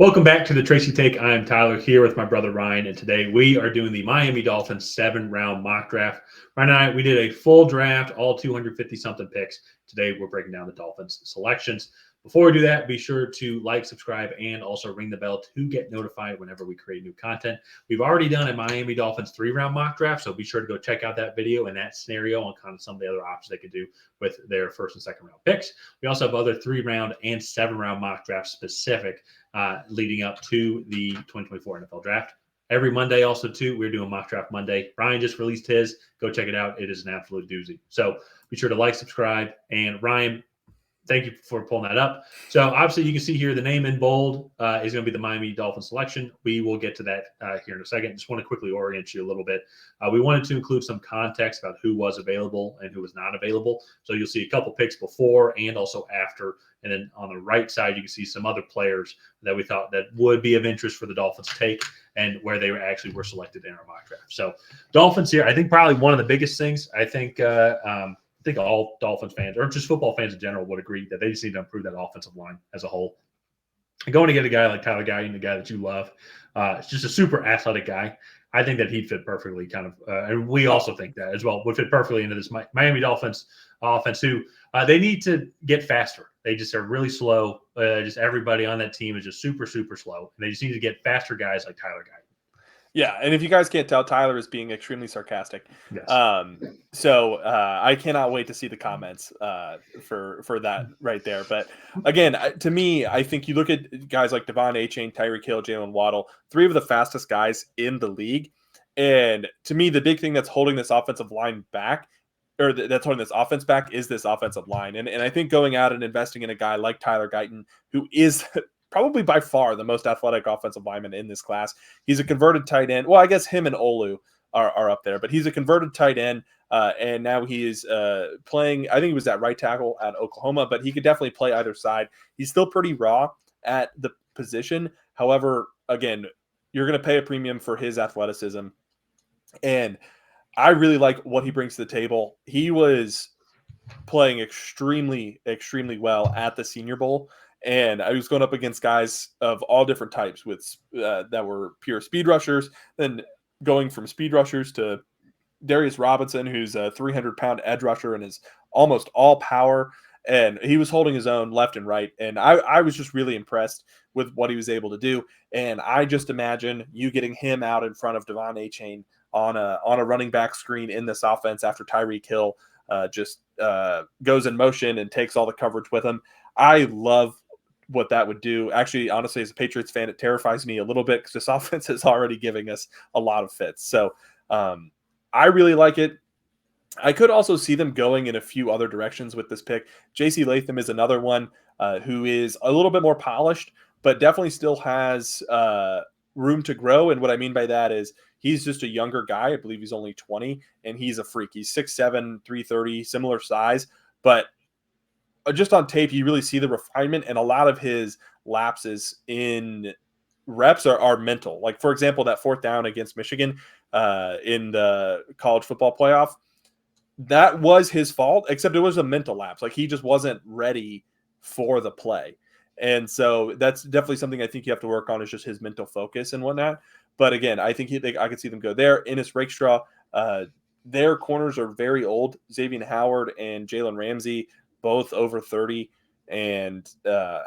Welcome back to the Tracy Take. I'm Tyler here with my brother Ryan, and today we are doing the Miami Dolphins 7-round mock draft. Ryan and I, we did a full draft, all 250-something picks. Today we're breaking down the Dolphins selections. Before we do that, be sure to like, subscribe, and also ring the bell to get notified whenever we create new content. We've already done a Miami Dolphins 3-round mock draft, so be sure to go check out that video and that scenario on kind of some of the other options they could do with their first and second round picks. We also have other 3-round and 7-round mock drafts specific leading up to the 2024 NFL Draft. Every Monday, also, too, we're doing Mock Draft Monday. Ryan just released his. Go check it out. It is an absolute doozy. So be sure to like, subscribe. And Ryan, thank you for pulling that up. So obviously you can see here the name in bold is going to be the Miami Dolphins selection. We will get to that here in a second. Just want to quickly orient you a little bit. We wanted to include some context about who was available and who was not available. So you'll see a couple picks before and also after. And then on the right side, you can see some other players that we thought that would be of interest for the Dolphins to take and where they were selected in our mock draft. So Dolphins here, I think probably one of the biggest things, I think all Dolphins fans or just football fans in general would agree that they just need to improve that offensive line as a whole. And going to get a guy like Tyler Guyton, the guy that you love, it's just a super athletic guy. I think that he'd fit perfectly and we also think that as well, would fit perfectly into this Miami Dolphins offense who they need to get faster. They just are really slow. Just everybody on that team is just super, super slow. And they just need to get faster guys like Tyler Guyton. Yeah, and if you guys can't tell, Tyler is being extremely sarcastic. Yes. So I cannot wait to see the comments for that right there. But again, to me, I think you look at guys like Devon Achane, Tyreek Hill, Jalen Waddle, 3 of the fastest guys in the league. And to me, the big thing that's holding this offensive line back, or that's holding this offense back, is this offensive line. And I think going out and investing in a guy like Tyler Guyton, who is probably by far the most athletic offensive lineman in this class. He's a converted tight end. Well, I guess him and Olu are up there, but he's a converted tight end. And now he is playing, I think he was at right tackle at Oklahoma, but he could definitely play either side. He's still pretty raw at the position. However, again, you're going to pay a premium for his athleticism. And I really like what he brings to the table. He was playing extremely, extremely well at the Senior Bowl. And I was going up against guys of all different types with that were pure speed rushers, then going from speed rushers to Darius Robinson, who's a 300-pound edge rusher and is almost all power. And he was holding his own left and right. And I was just really impressed with what he was able to do. And I just imagine you getting him out in front of Devon Achane on a running back screen in this offense after Tyreek Hill just goes in motion and takes all the coverage with him. I love what that would do. Actually, honestly, as a Patriots fan, it terrifies me a little bit because this offense is already giving us a lot of fits. So I really like it. I could also see them going in a few other directions with this pick. J.C. Latham is another one who is a little bit more polished, but definitely still has room to grow. And what I mean by that is he's just a younger guy. I believe he's only 20, and he's a freak. He's 6'7", 330, similar size. But just on tape, you really see the refinement, and a lot of his lapses in reps are mental. Like, for example, that 4th down against Michigan in the college football playoff, that was his fault, except it was a mental lapse. Like, he just wasn't ready for the play. And so that's definitely something I think you have to work on, is just his mental focus and whatnot. But again, I think I could see them go there. Ennis Rakestraw, their corners are very old. Xavier Howard and Jalen Ramsey, both over 30. And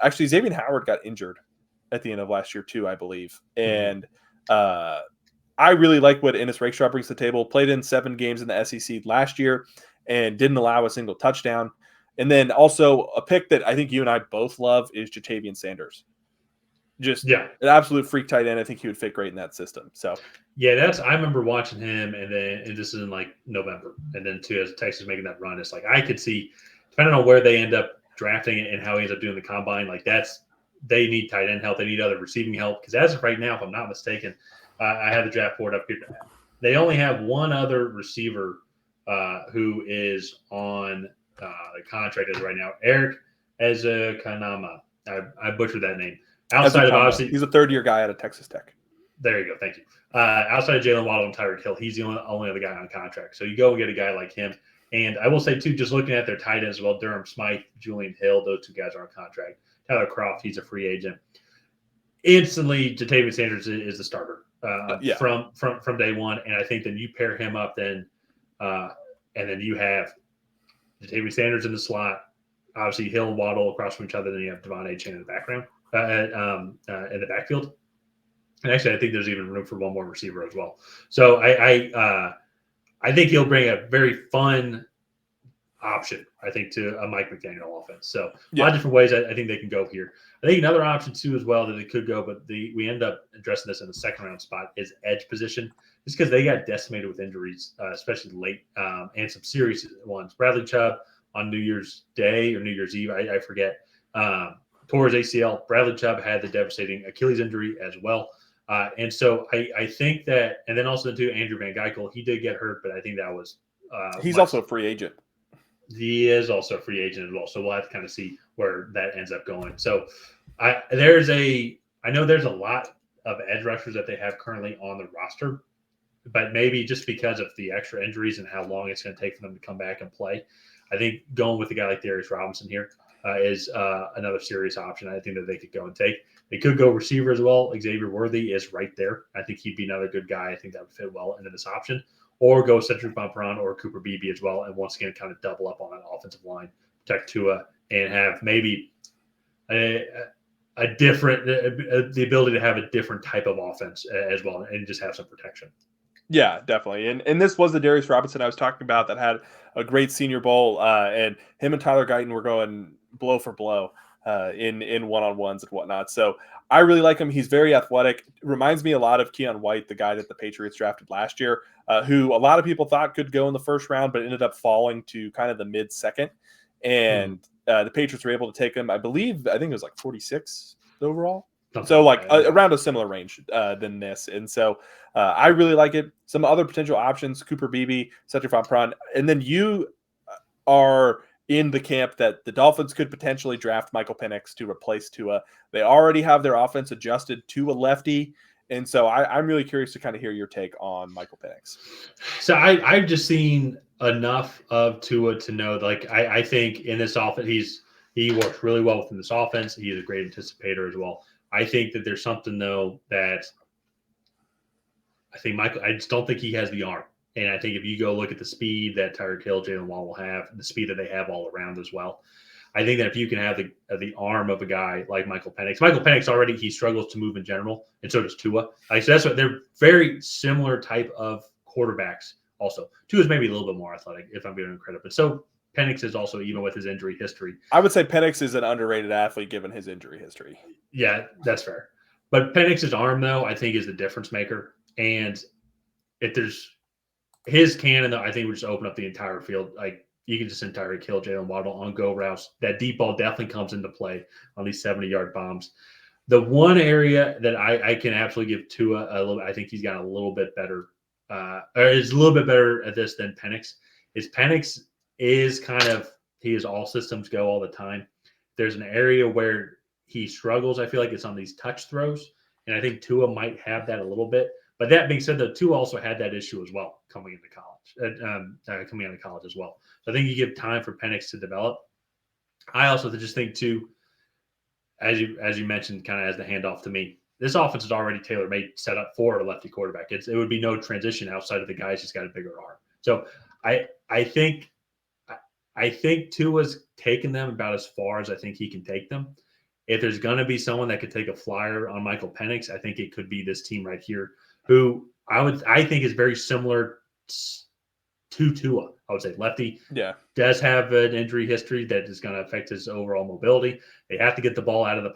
actually, Xavier Howard got injured at the end of last year too, I believe. And I really like what Ennis Rakestraw brings to the table. Played in 7 games in the SEC last year and didn't allow a single touchdown. And then also a pick that I think you and I both love is Jatavian Sanders. Just an absolute freak tight end. I think he would fit great in that system. So yeah, I remember watching him, and this is in like November, and then too, as Texas making that run, it's like I could see, depending on where they end up drafting it and how he ends up doing the combine, like they need tight end help, they need other receiving help, because as of right now, if I'm not mistaken, I have the draft board up here. They only have one other receiver who is on the contract as right now, Eric Ezekanama. I butchered that name. Outside of obviously, he's a 3rd-year guy out of Texas Tech. There you go. Thank you. Outside of Jalen Waddle and Tyreek Hill, he's the only other guy on contract. So you go and get a guy like him. And I will say, too, just looking at their tight ends as well, Durham Smythe, Julian Hill, those 2 guys are on contract. Tyler Kroft, he's a free agent. instantly, Jatavius Sanders is the starter Yeah. from day one, and I think then you pair him up uh, and then you have Jatavius Sanders in the slot, obviously Hill and Waddle across from each other, then you have Devon A. Chain in the background, in the backfield. And actually, I think there's even room for one more receiver as well. So I think he'll bring a very fun option, I think, to a Mike McDaniel offense. So a lot of different ways I think they can go here. I think another option too as well that they could go, but we end up addressing this in the second round spot is edge position, just because they got decimated with injuries, especially late and some serious ones. Bradley Chubb on New Year's Day or New Year's Eve, I forget, tore his ACL. Bradley Chubb had the devastating Achilles injury as well. And so I think that, and then also too, Andrew Van Geikel, he did get hurt, but I think that was He's also a free agent. He is also a free agent as well. So we'll have to kind of see where that ends up going. So I know there's a lot of edge rushers that they have currently on the roster, but maybe just because of the extra injuries and how long it's going to take for them to come back and play, I think going with a guy like Darius Robinson here is another serious option. I think that they could go and take. They could go receiver as well. Xavier Worthy is right there. I think he'd be another good guy. I think that would fit well into this option. Or go Cedric Bonpron or Cooper Beebe as well, and once again kind of double up on that offensive line, protect Tua, and have maybe a different the ability to have a different type of offense as well, and just have some protection. Yeah, definitely. And this was the Darius Robinson I was talking about that had a great Senior Bowl, and him and Tyler Guyton were going blow for blow in one-on-ones and whatnot. So I really like him. He's very athletic. Reminds me a lot of Keon White, the guy that the Patriots drafted last year, who a lot of people thought could go in the first round, but ended up falling to kind of the mid-second. And the Patriots were able to take him, I think it was like 46 overall. So like around a similar range than this. And so I really like it. Some other potential options, Cooper Beebe, Cedric Van Pran. And then you are in the camp that the Dolphins could potentially draft Michael Penix to replace Tua. They already have their offense adjusted to a lefty. And so I'm really curious to kind of hear your take on Michael Penix. So I've just seen enough of Tua to know, like, I think in this offense, he works really well within this offense. He is a great anticipator as well. I think that there's something, though, that I think I just don't think he has the arm. And I think if you go look at the speed that Tyreek Hill, Jalen Waddle will have, the speed that they have all around as well, I think that if you can have the arm of a guy like Michael Penix already, he struggles to move in general, and so does Tua. So that's what they're very similar type of quarterbacks. Also, Tua's maybe a little bit more athletic, if I'm giving him credit, but so Penix is also, even with his injury history. I would say Penix is an underrated athlete given his injury history. Yeah, that's fair. But Penix's arm, though, I think is the difference maker. And if there's his cannon, though, I think would just open up the entire field. Like, you can just entirely kill Jalen Waddle on go routes. That deep ball definitely comes into play on these 70-yard bombs. The one area that I can absolutely give Tua a little, I think he's got a little bit better, or is a little bit better at this than Penix. Penix is kind of, he is all systems go all the time. There's an area where he struggles. I feel like it's on these touch throws, and I think Tua might have that a little bit. But that being said, though, Tua also had that issue as well coming into college, coming out of college as well. So I think you give time for Penix to develop. I also just think too, as you mentioned, kind of as the handoff to me, this offense is already tailor-made, set up for a lefty quarterback. It would be no transition outside of the guys who's got a bigger arm. So I think Tua's taken them about as far as I think he can take them. If there's going to be someone that could take a flyer on Michael Penix, I think it could be this team right here, who I think is very similar to Tua. I would say lefty. Yeah, does have an injury history that is going to affect his overall mobility. They have to get the ball out of the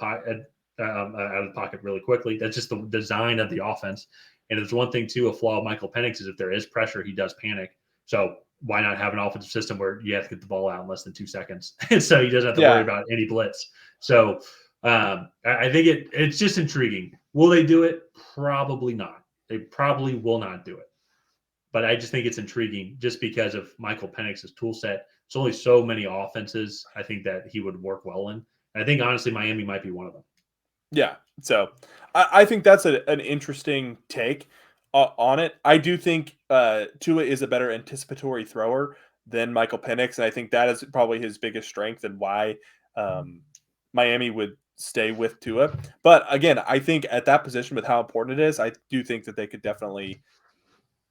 pocket really quickly. That's just the design of the offense. And there's one thing too, a flaw of Michael Penix is if there is pressure, he does panic. So why not have an offensive system where you have to get the ball out in less than 2 seconds, and so he doesn't have to worry about any blitz. So I think it's just intriguing. Will they do it? Probably not. They probably will not do it. But I just think it's intriguing just because of Michael Penix's tool set. It's only so many offenses I think that he would work well in. And I think, honestly, Miami might be one of them. Yeah. So I think that's an interesting take on it. I do think Tua is a better anticipatory thrower than Michael Penix. And I think that is probably his biggest strength and why Miami would stay with Tua. But again, I think at that position, with how important it is, I do think that they could definitely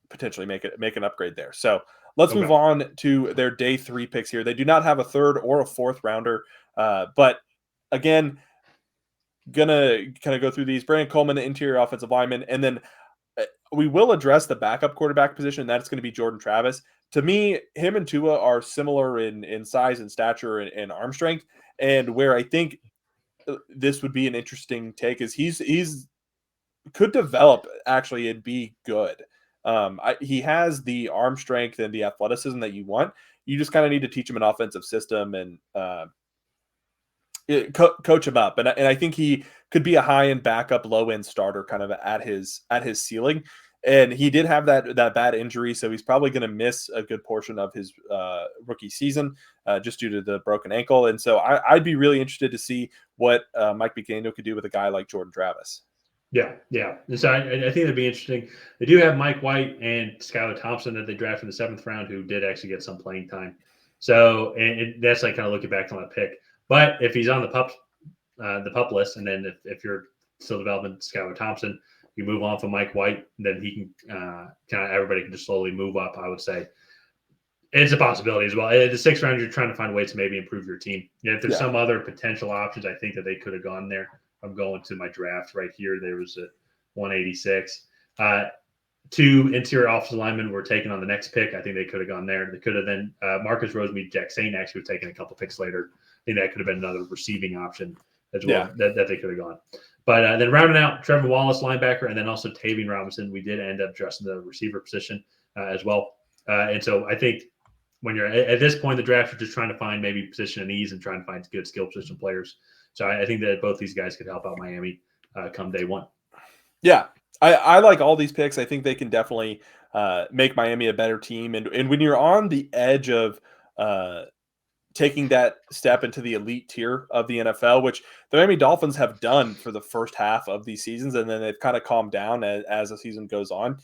potentially make an upgrade there. So let's move on to their day 3 picks here. They do not have a 3rd or a 4th rounder, but again, gonna kind of go through these. Brandon Coleman, the interior offensive lineman, and then we will address the backup quarterback position. And that's going to be Jordan Travis. To me, him and Tua are similar in size and stature and arm strength. And where I think this would be an interesting take is he's could develop actually and be good. He has the arm strength and the athleticism that you want. You just kind of need to teach him an offensive system and coach him up. And I think he could be a high end backup, low end starter, kind of at his ceiling. And he did have that bad injury, so he's probably going to miss a good portion of his rookie season just due to the broken ankle. And so I'd be really interested to see what Mike McDaniel could do with a guy like Jordan Travis. Yeah. And so I think it'd be interesting. They do have Mike White and Skylar Thompson that they drafted in the 7th round, who did actually get some playing time. So and that's like kind of looking back on that pick. But if he's on the pup list, and then if you're still developing Skylar Thompson, you move on from Mike White, then he can kind of everybody can just slowly move up. I would say it's a possibility as well. At the 6th round, you're trying to find ways to maybe improve your team. If there's some other potential options, I think that they could have gone there. I'm going to my draft right here. There was a 186. 2 interior offensive linemen were taken on the next pick. I think they could have gone there. They could have then Marcus Rosemead, Jack Saint actually was taken a couple picks later. I think that could have been another receiving option as well that they could have gone. But then rounding out, Trevor Wallace, linebacker, and then also Tavian Robinson. We did end up addressing the receiver position as well. And so I think when you're at this point in the draft, you're just trying to find maybe position of ease and trying to find good skill position players. So I think that both these guys could help out Miami come day 1. Yeah, I like all these picks. I think they can definitely make Miami a better team. And when you're on the edge of taking that step into the elite tier of the NFL, which the Miami Dolphins have done for the first half of these seasons, and then they've kind of calmed down as the season goes on.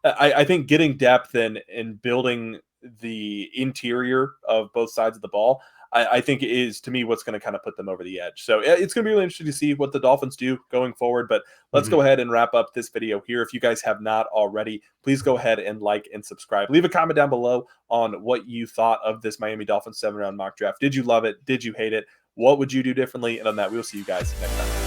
I think getting depth and building the interior of both sides of the ball, I think is, to me, what's going to kind of put them over the edge. So it's going to be really interesting to see what the Dolphins do going forward. But let's go ahead and wrap up this video here. If you guys have not already, please go ahead and like and subscribe. Leave a comment down below on what you thought of this Miami Dolphins 7-round mock draft. Did you love it? Did you hate it? What would you do differently? And on that, we'll see you guys next time.